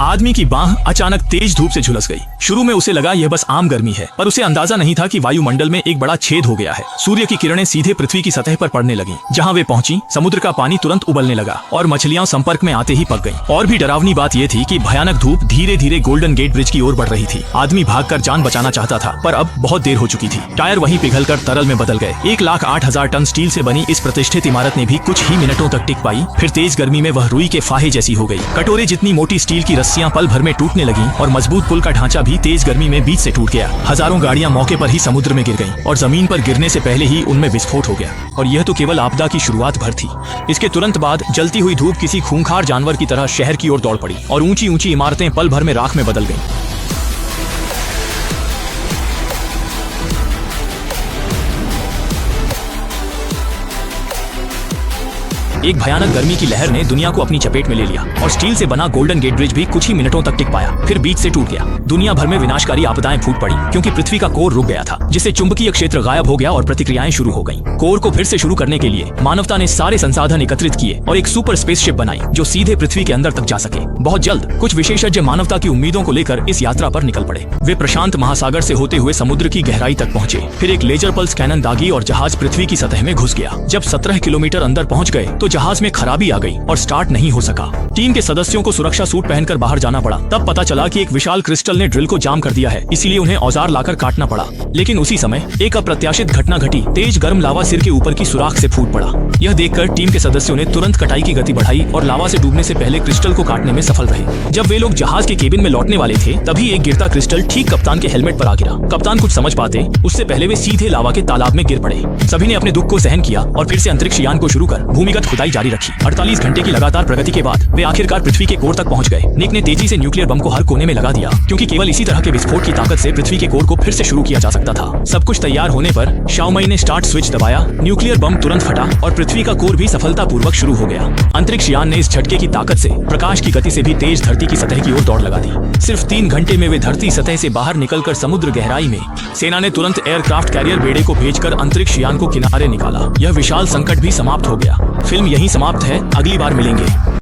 आदमी की बांह अचानक तेज धूप से झुलस गई। शुरू में उसे लगा यह बस आम गर्मी है, पर उसे अंदाजा नहीं था कि वायुमंडल में एक बड़ा छेद हो गया है। सूर्य की किरणें सीधे पृथ्वी की सतह पर पड़ने लगीं। जहां वे पहुंची, समुद्र का पानी तुरंत उबलने लगा और मछलियां संपर्क में आते ही पक गईं। और भी डरावनी बात यह थी कि भयानक धूप धीरे धीरे गोल्डन गेट ब्रिज की ओर बढ़ रही थी। आदमी भागकर जान बचाना चाहता था, पर अब बहुत देर हो चुकी थी। टायर वहीं पिघलकर तरल में बदल गए। 1,08,000 टन स्टील से बनी इस प्रतिष्ठित इमारत ने भी कुछ ही मिनटों तक टिक पाई, फिर तेज गर्मी में वह रुई के फाहे जैसी हो गई। कटोरे जितनी मोटी स्टील की रस्सियां पल भर में टूटने लगीं और मजबूत पुल का ढांचा भी तेज गर्मी में बीच से टूट गया। हजारों गाड़ियां मौके पर ही समुद्र में गिर गईं और जमीन पर गिरने से पहले ही उनमें विस्फोट हो गया। और यह तो केवल आपदा की शुरुआत भर थी। इसके तुरंत बाद जलती हुई धूप किसी खूंखार जानवर की तरह शहर की ओर दौड़ पड़ी और ऊंची ऊंची इमारतें पल भर में राख में बदल गईं। एक भयानक गर्मी की लहर ने दुनिया को अपनी चपेट में ले लिया और स्टील से बना गोल्डन गेट ब्रिज भी कुछ ही मिनटों तक टिक पाया, फिर बीच से टूट गया। दुनिया भर में विनाशकारी आपदाएं फूट पड़ी क्योंकि पृथ्वी का कोर रुक गया था, जिससे चुंबकीय क्षेत्र गायब हो गया और प्रतिक्रियाएं शुरू हो गईं। कोर को फिर से शुरू करने के लिए मानवता ने सारे संसाधन एकत्रित किए और एक सुपर स्पेसशिप बनाई जो सीधे पृथ्वी के अंदर तक जा सके। बहुत जल्द कुछ विशेषज्ञ मानवता की उम्मीदों को लेकर इस यात्रा पर निकल पड़े। वे प्रशांत महासागर से होते हुए समुद्र की गहराई तक पहुंचे, फिर एक लेजर पल्स कैनन दागी और जहाज पृथ्वी की सतह में घुस गया। जब 17 किलोमीटर अंदर पहुंच गए तो जहाज में खराबी आ गई और स्टार्ट नहीं हो सका। टीम के सदस्यों को सुरक्षा सूट पहनकर बाहर जाना पड़ा। तब पता चला कि एक विशाल क्रिस्टल ने ड्रिल को जाम कर दिया है, इसीलिए उन्हें औजार लाकर काटना पड़ा। लेकिन उसी समय एक अप्रत्याशित घटना घटी। तेज गर्म लावा सिर के ऊपर की सुराख से फूट पड़ा। यह देखकर टीम के सदस्यों ने तुरंत कटाई की गति बढ़ाई और लावा से डूबने से पहले क्रिस्टल को काटने में सफल रहे। जब वे लोग जहाज के केबिन में लौटने वाले थे, तभी एक गिरता क्रिस्टल ठीक कप्तान के हेलमेट पर आ गिरा। कप्तान कुछ समझ पाते उससे पहले वे सीधे लावा के तालाब में गिर पड़े। सभी ने अपने दुख को सहन किया और फिर से अंतरिक्ष यान को शुरू कर भूमिगत खुदाई जारी रखी। 48 घंटे की लगातार प्रगति के बाद वे आखिरकार पृथ्वी के कोर तक पहुंच गए। निक ने तेजी से न्यूक्लियर बम को हर कोने में लगा दिया, क्योंकि केवल इसी तरह के विस्फोट की ताकत से पृथ्वी के कोर को फिर से शुरू किया जा सकता था। सब कुछ तैयार होने पर शाओमई ने स्टार्ट स्विच दबाया। न्यूक्लियर बम तुरंत फटा और पृथ्वी का कोर भी सफलतापूर्वक शुरू हो गया। अंतरिक्ष यान ने इस झटके की ताकत से प्रकाश की गति से भी तेज धरती की सतह की ओर दौड़ लगा दी। सिर्फ 3 घंटे में वे धरती सतह से बाहर निकलकर समुद्र गहराई में। सेना ने तुरंत एयरक्राफ्ट कैरियर बेड़े को भेजकर अंतरिक्ष यान को किनारे निकाला। यह विशाल संकट भी समाप्त हो गया। फिल्म यहीं समाप्त है, अगली बार मिलेंगे।